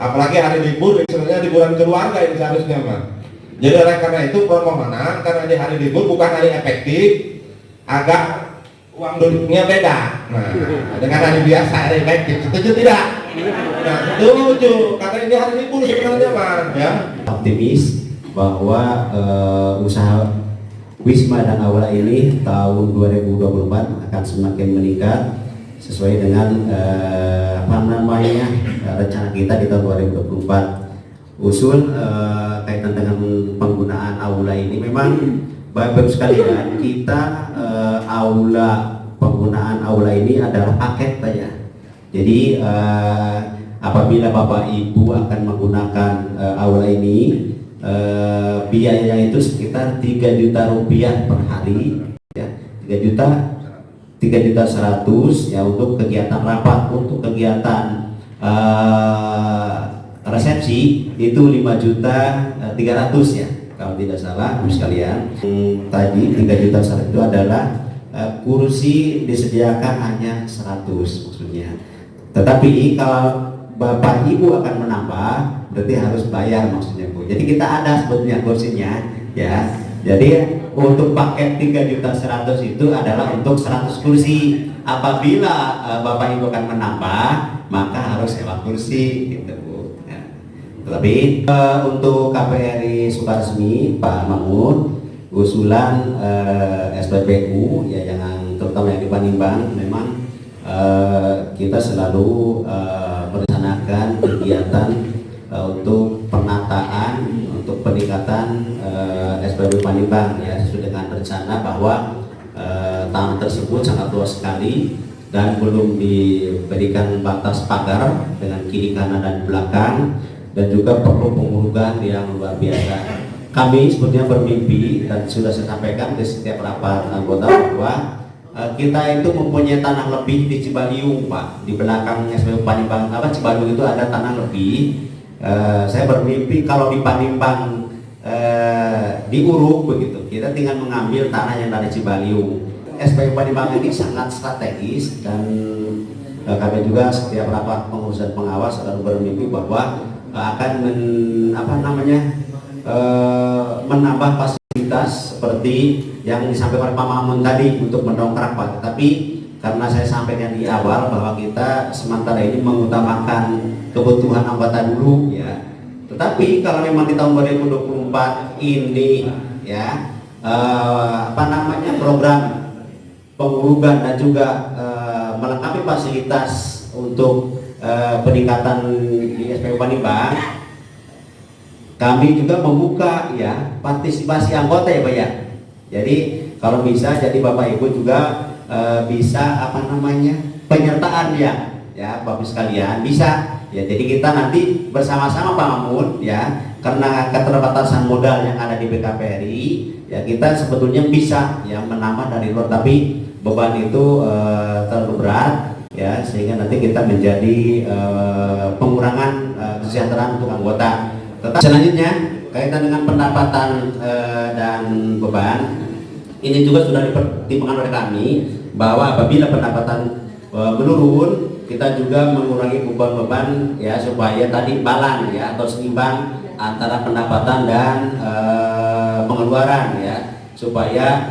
Apalagi hari libur sebenarnya liburan keluarga ini seharusnya, Pak. Jadi oleh karena itu permohonan karena di hari libur bukan hari efektif, agak uang duduknya beda. Nah, dengan hari biasa hari efektif, setuju tidak? Nah, setuju. Karena ini hari libur sebenarnya, Pak. Ya. Optimis bahwa usaha Wisma dan Aula ini tahun 2024 akan semakin meningkat sesuai dengan rencana kita di tahun 2024. Usul kaitan dengan penggunaan aula ini memang Bapak-Ibu sekalian, kita penggunaan aula ini adalah paket saja. Jadi apabila Bapak Ibu akan menggunakan aula ini, biayanya itu sekitar 3 juta rupiah per hari, ya, 3.100.000 ya untuk kegiatan rapat. Untuk kegiatan resepsi itu 5.300.000 ya kalau tidak salah, sekalian. Tadi 3.100.000 itu adalah kursi disediakan hanya 100 maksudnya. Tetapi kalau Bapak Ibu akan menambah berarti harus bayar maksudnya, Bu. Jadi kita ada sebetulnya kursinya ya. Jadi untuk paket 3.100.000 itu adalah untuk 100 kursi. Apabila Bapak Ibu akan menambah, maka harus sewa kursi gitu, Bu. Ya. Tetapi untuk KPRI Sukaresmi Pak Mahmud, usulan SPBU ya yang terutama yang di Panimbang, memang kita selalu merencanakan kegiatan untuk penataan, untuk peningkatan SPBU Panimbang ya, sesuai dengan rencana bahwa taman tersebut sangat luas sekali dan belum diberikan batas pagar dengan kiri kanan dan belakang, dan juga perlu pengurugan yang luar biasa. Kami sebetulnya bermimpi dan sudah saya sampaikan di setiap rapat anggota bahwa kita itu mempunyai tanah lebih di Cibaliung, Pak. Di belakang SPBU Panimbang Cibaliung itu ada tanah lebih. Saya bermimpi kalau di Panimbang diuruk begitu, kita tinggal mengambil tanah yang dari Cibaliung. SPBU Panimbang ini sangat strategis dan kami juga setiap rapat pengurus dan pengawas selalu bermimpi bahwa akan menambah fasilitas seperti yang disampaikan Pak Mamun tadi untuk mendongkrak, Pak. Tetapi karena saya sampaikan di awal bahwa kita sementara ini mengutamakan kebutuhan anggota dulu ya. Tetapi kalau memang di tahun 2024 ini ya program pengurugan dan juga melengkapi fasilitas untuk peningkatan di SPBU Panimbang, kami juga membuka ya partisipasi anggota ya, Pak ya. Jadi kalau bisa, jadi Bapak Ibu juga bisa penyertaan ya Bapak sekalian bisa ya. Jadi kita nanti bersama-sama Pak Mamun ya, karena keterbatasan modal yang ada di BKPRI ya, kita sebetulnya bisa ya menambah dari luar, tapi beban itu terlalu berat ya, sehingga nanti kita menjadi pengurangan kesejahteraan untuk anggota. Tetapi selanjutnya kaitan dengan pendapatan dan beban, ini juga sudah dipertimbangkan oleh kami bahwa apabila pendapatan menurun, kita juga mengurangi beban-beban ya, supaya tadi balan ya atau seimbang antara pendapatan dan pengeluaran ya, supaya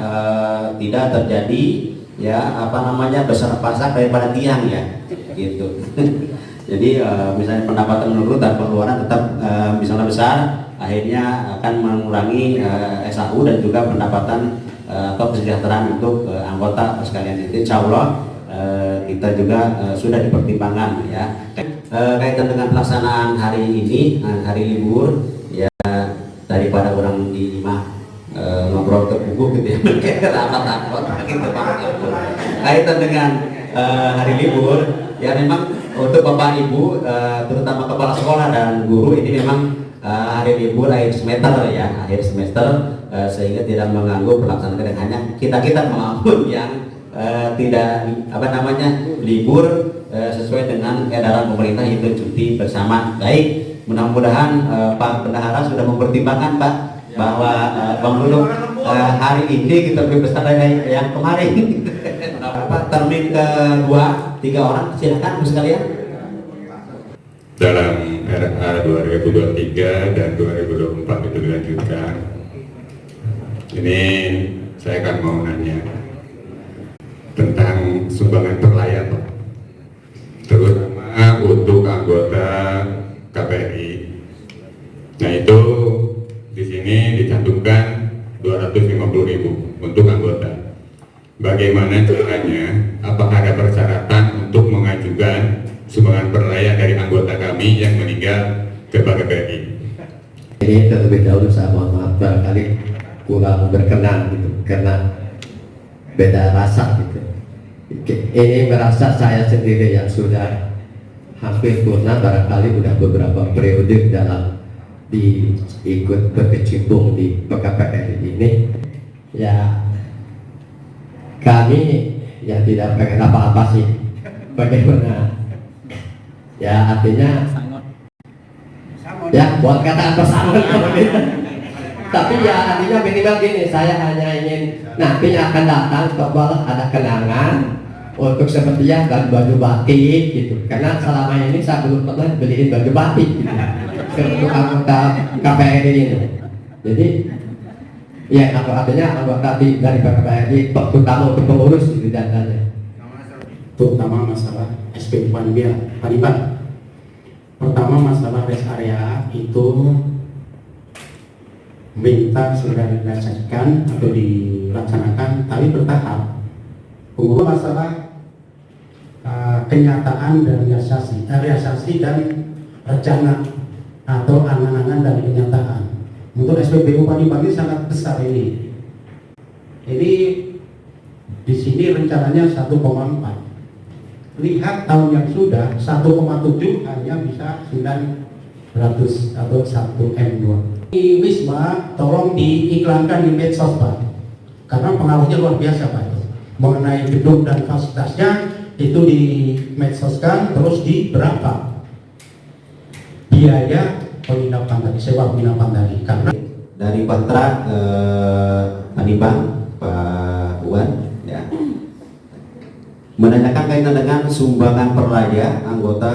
tidak terjadi ya apa namanya besar pasak daripada tiang ya, gitu. Jadi misalnya pendapatan menurun dan pengeluaran tetap misalnya besar, akhirnya akan mengurangi SAU dan juga pendapatan atau kesejahteraan untuk anggota sekalian. Itu insya Allah kita juga sudah dipertimbangkan ya. Kaitan dengan pelaksanaan hari ini, hari libur ya, daripada orang di imah ngobrol ke buku gitu ya, rapat-rapat gitu Pak. Kaitan dengan hari libur ya, memang untuk Bapak Ibu terutama kepala sekolah dan guru ini memang hari libur akhir semester ya, akhir semester sehingga tidak mengganggu pelaksanaan, dan hanya kita maupun yang tidak apa namanya libur sesuai dengan edaran pemerintah itu cuti bersama. Baik, mudah-mudahan Pak Bendahara sudah mempertimbangkan Pak bahwa Bang Duduk hari ini kita lebih besar dari yang kemarin. Termin kedua 3 orang, silakan Bu sekalian. Dalam RA 2023 dan 2024 itu dilanjutkan. Ini saya akan mau nanya tentang sumbangan perlayar, Pak, terutama untuk anggota KPRI. Nah itu di sini dicantumkan 250.000 untuk anggota. Bagaimana caranya? Apakah ada persyaratan untuk mengajukan sumbangan perlayar dari anggota kami yang meninggal ke KPRI? Ini terlebih dahulu saya mohon maaf barangkali kurang berkenan gitu, karena beda rasa gitu. Ini merasa saya sendiri yang sudah hampir purna, barangkali sudah beberapa periode dalam ikut berkecimpung di PKPRI ini ya, kami ya tidak pengen apa-apa sih, bagaimana ya, artinya ya buat kata pesangon tapi ya artinya minimal gini, saya hanya ingin nantinya akan datang kalau ada kenangan untuk seperti ya baju batik gitu, karena selama ini saya belum pernah beliin baju batik gitu untuk anggota KPRI ini. Jadi ya artinya anggota dari KPRI terutama untuk pengurus gitu dananya, terutama masalah SPU Panitia. Pertama masalah rest area itu minta sudah dilaksanakan atau dilaksanakan tapi bertahap. Kemudian masalah kenyataan dan realisasi dan rencana atau angan-angan dari kenyataan. Untuk SPBU Padi sangat besar ini. Ini di sini rencananya 1,4. Lihat tahun yang sudah 1,7 hanya bisa 900 atau 1 M2. Wisma tolong diiklankan di medsos Pak, karena pengaruhnya luar biasa Pak. Mengenai gedung dan fasilitasnya itu di medsoskan, terus di berapa biaya penginapan tadi, sewa penginapan tadi. Karena dari Patra Panibang Pak Uwan ya, menanyakan kaitan dengan sumbangan perlayar anggota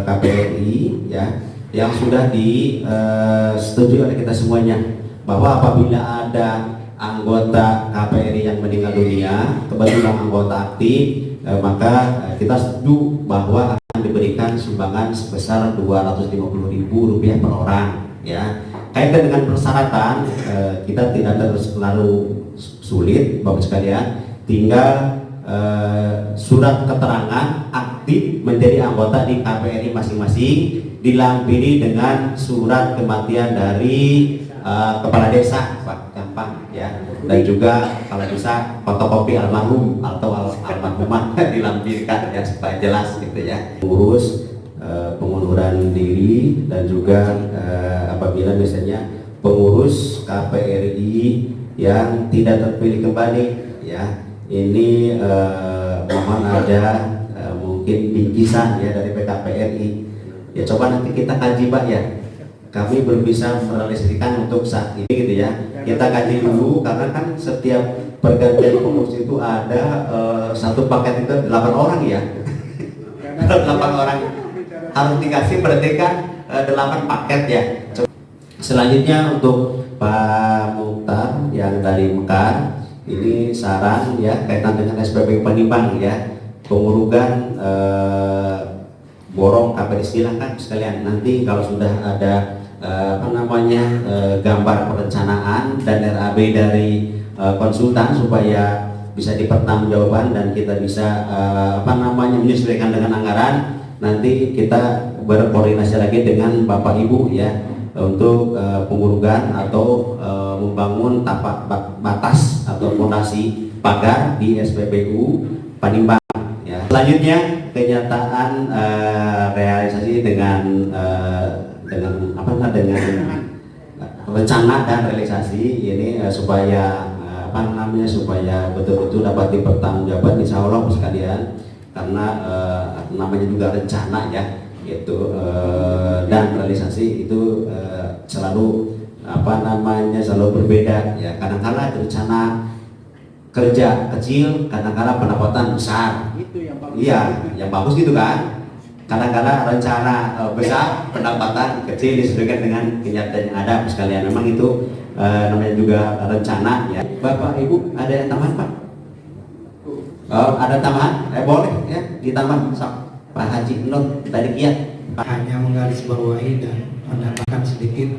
KPRI ya, yang sudah disetujui oleh kita semuanya, bahwa apabila ada anggota KPRI yang meninggal dunia, kebetulan anggota aktif, maka kita setuju bahwa akan diberikan sumbangan sebesar Rp250.000 per orang ya. Kaitan dengan persyaratan, kita tidak terlalu sulit Bapak sekalian, tinggal surat keterangan aktif menjadi anggota di KPRI masing-masing, dilampiri dengan surat kematian dari kepala desa Pak, gampang ya, dan juga kalau bisa fotokopi almarhum atau almarhumah dilampirkan ya supaya jelas gitu ya. Urus pengunduran diri dan juga apabila misalnya pengurus KPRI yang tidak terpilih kembali ya, ini mohon ada mungkin bingkisan ya dari PKPRI ya, coba nanti kita kaji Pak ya, kami belum bisa merealisasikan untuk saat ini gitu ya, kita kaji dulu, karena kan setiap pergantian pengurus itu ada satu paket itu 8 orang ya 8 orang harus dikasih berarti kan 8 paket ya. Selanjutnya untuk Pak Mukhtar yang dari Mekar Ini saran ya kaitan dengan SPBU Panimbang ya, pengurugan borong KPRI. Silahkan sekalian nanti kalau sudah ada gambar perencanaan dan RAB dari konsultan supaya bisa dipertanggungjawabkan dan kita bisa menyesuaikan dengan anggaran. Nanti kita berkoordinasi lagi dengan Bapak Ibu ya untuk pengurugan atau membangun tapak batas atau fondasi pagar di SPBU Panimbang ya. Selanjutnya kenyataan realisasi dengan rencana dan realisasi ini supaya supaya betul-betul dapat dipertanggungjawabkan insya Allah sekalian, karena namanya juga rencana ya gitu, dan realisasi itu selalu selalu berbeda ya. Kadang-kala rencana kerja kecil, kadang-kala pendapatan besar. Iya, yang bagus gitu kan. Kadang-kala rencana besar, pendapatan kecil disesuaikan dengan kenyataan yang ada sekalian. Memang itu namanya juga rencana ya. Bapak Ibu ada yang tambahan Pak? Ada tambahan? Boleh ya ditambah Pak Haji Nur tadi kiat. Hanya menggarisbawahi dan menambahkan sedikit.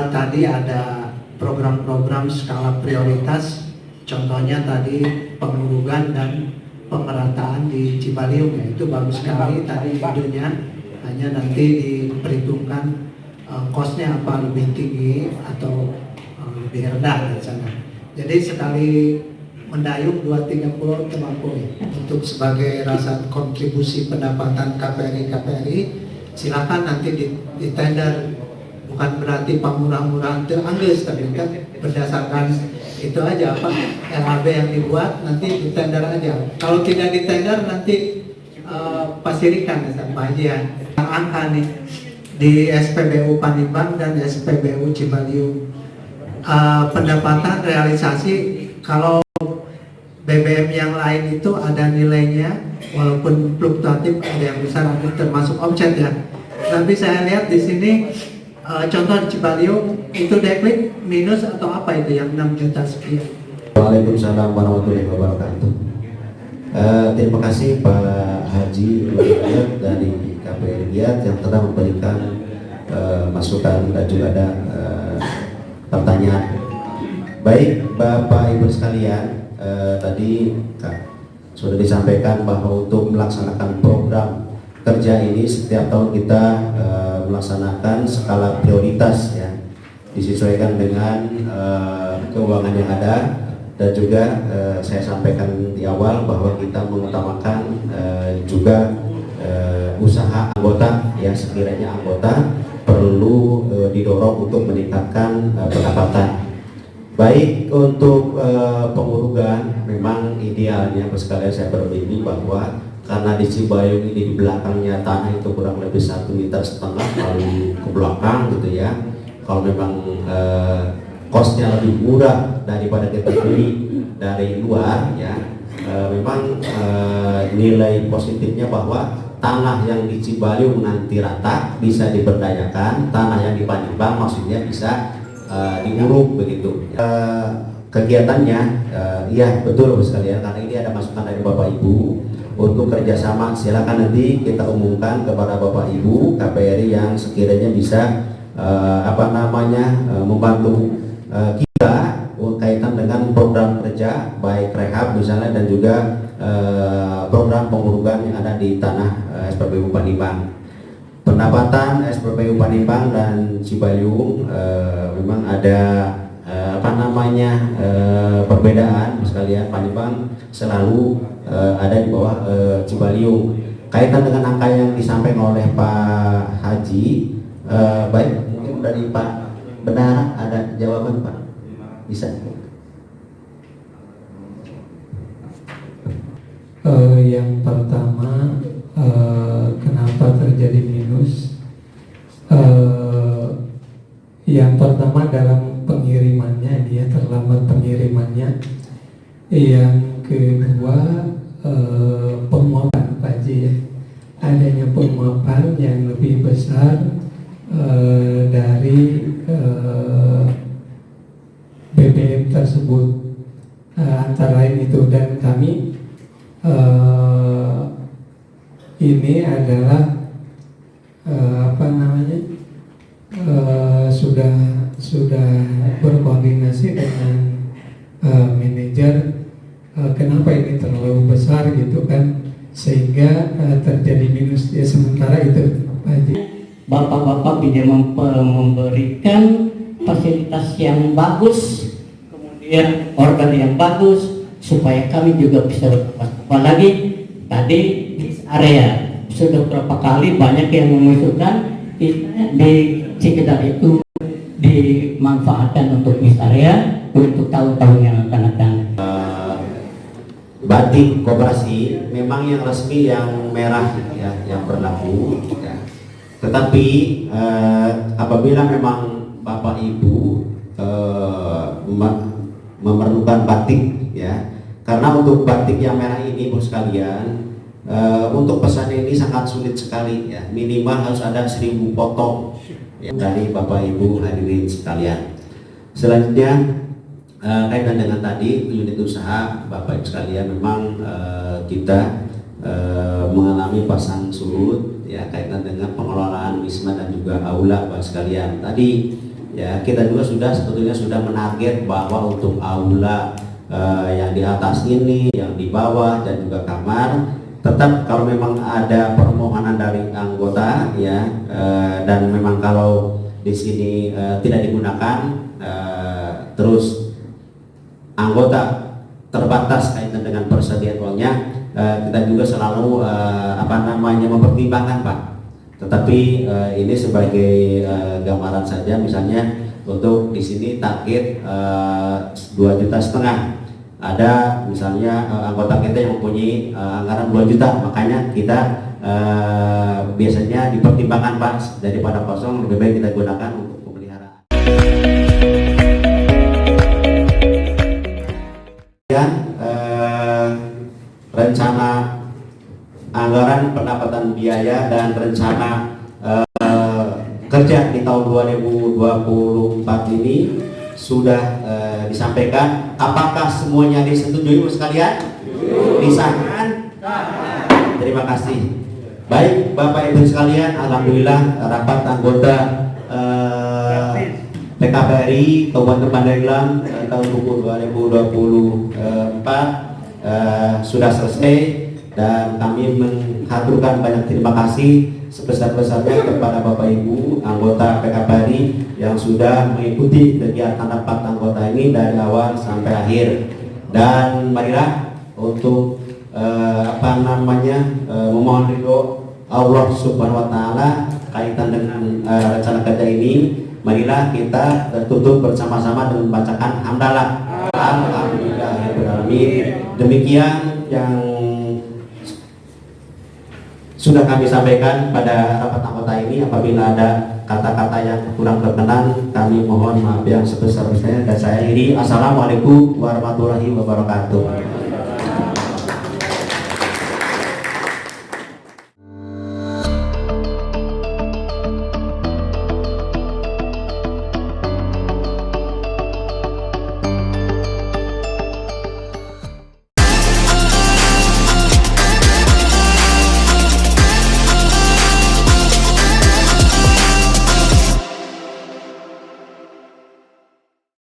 Tadi ada program-program skala prioritas, contohnya tadi pengurugan dan pemerataan di Cibaliung ya, itu bagus sekali tadi idenya. Hanya nanti diperhitungkan kosnya apa, lebih tinggi atau lebih rendah dari sana. Jadi sekali mendayung 230 terlampau untuk sebagai rasa kontribusi pendapatan KPRI silakan nanti di tender. Bukan berarti pemurah-murahan terangges, tapi kan berdasarkan itu aja RAB yang dibuat nanti di tender aja. Kalau tidak di tender nanti pasirikan Pak Haji ya. Angka nih di SPBU Panimbang dan SPBU Cibaliung pendapatan realisasi, kalau BBM yang lain itu ada nilainya walaupun fluktuatif, ada yang besar ada termasuk offset ya. Tapi saya lihat di sini contoh di Cibaliung itu deklik minus atau apa itu yang 6 juta sekian. Waalaikumsalam warahmatullahi wabarakatuh. Terima kasih Pak Haji dari KPRI yang telah memberikan masukan dan juga ada pertanyaan. Baik Bapak Ibu sekalian, tadi sudah disampaikan bahwa untuk melaksanakan program kerja ini setiap tahun kita melaksanakan skala prioritas ya, disesuaikan dengan keuangan yang ada. Dan juga saya sampaikan di awal bahwa kita mengutamakan juga usaha anggota ya, sekiranya anggota perlu didorong untuk meningkatkan pendapatan. Baik untuk pengurugan, memang idealnya sekalian saya berbagi bahwa karena di Cibaliung ini di belakangnya tanah itu kurang lebih 1,5 meter lalu ke belakang gitu ya. Kalau memang kosnya lebih murah daripada kita beli dari luar ya, memang nilai positifnya bahwa tanah yang di Cibaliung nanti rata bisa diberdayakan, tanah yang di Panimbang maksudnya bisa diuruk begitu. Kegiatannya ya betul sekalian, karena ini ada masukan dari Bapak Ibu untuk kerjasama. Silakan nanti kita umumkan kepada Bapak Ibu KPRI yang sekiranya bisa membantu kita kaitan dengan program kerja baik rehab misalnya dan juga program pengurugan yang ada di tanah SPBU Panimbang. Pendapatan SPBU Panimbang dan Cibaliung memang ada perbedaan sekalian. Panimbang selalu ada di bawah Cibaliung. Kaitan dengan angka yang disampaikan oleh Pak Haji, baik mungkin dari Pak Benar ada jawaban Pak, bisa? Yang pertama, kenapa terjadi minus? Yang pertama dalam pengirimannya, dia terlambat pengirimannya. Yang kedua, penguapan Pak Haji ya. Adanya penguapan yang lebih besar dari BBM tersebut. antara lain itu. Dan kami ini adalah sudah berkoordinasi dengan manajer. Kenapa ini terlalu besar gitu kan, sehingga terjadi minus ya, sementara itu Pak Haji. Bapak-bapak tidak memberikan fasilitas yang bagus, kemudian organ yang bagus, supaya kami juga bisa apalagi tadi di area sudah berapa kali banyak yang mengusulkan di Cikedal itu dimanfaatkan untuk bis area untuk tahun-tahun yang akan datang. Batik koperasi memang yang resmi yang merah ya, yang berlaku ya. Tetapi apabila memang Bapak Ibu memerlukan batik ya, karena untuk batik yang merah ini bos sekalian, untuk pesan ini sangat sulit sekali ya, minimal harus ada 1000 potong ya, dari Bapak Ibu hadirin sekalian. Selanjutnya kaitan dengan tadi unit usaha Bapak Ibu sekalian, memang kita mengalami pasang surut ya kaitan dengan pengelolaan wisma dan juga aula Bapak sekalian. Tadi ya kita juga sebetulnya sudah menarget bahwa untuk aula yang di atas ini, yang di bawah dan juga kamar, tetap kalau memang ada permohonan dari anggota ya dan memang kalau di sini tidak digunakan terus anggota terbatas kaitan dengan persediaan uangnya, kita juga selalu mempertimbangkan Pak. Tetapi ini sebagai gambaran saja, misalnya untuk di sini target 2,5 juta. Ada misalnya anggota kita yang mempunyai anggaran 2 juta, makanya kita biasanya dipertimbangkan Pak, daripada kosong lebih baik kita gunakan untuk pemeliharaan. Rencana anggaran pendapatan biaya dan rencana kerja di tahun 2024 ini sudah disampaikan. Apakah semuanya disetujui sekalian? Disahkan? Terima kasih. Baik Bapak Ibu sekalian, alhamdulillah rapat anggota PKPRI Kabupaten Pandeglang tahun 2024 sudah selesai, dan kami mengaturkan banyak terima kasih sebesar-besarnya kepada Bapak Ibu anggota PKPRI yang sudah mengikuti kegiatan rapat anggota ini dari awal sampai akhir. Dan marilah untuk memohon ridho Allah Subhanahu wa taala kaitan dengan rencana kerja ini. Marilah kita tutup bersama-sama dengan membacakan hamdalah. Alhamdulillahirobbilalamin. Demikian yang sudah kami sampaikan pada rapat anggota ini. Apabila ada kata-kata yang kurang berkenan, kami mohon maaf yang sebesar-besarnya, dan saya akhiri. Assalamualaikum warahmatullahi wabarakatuh.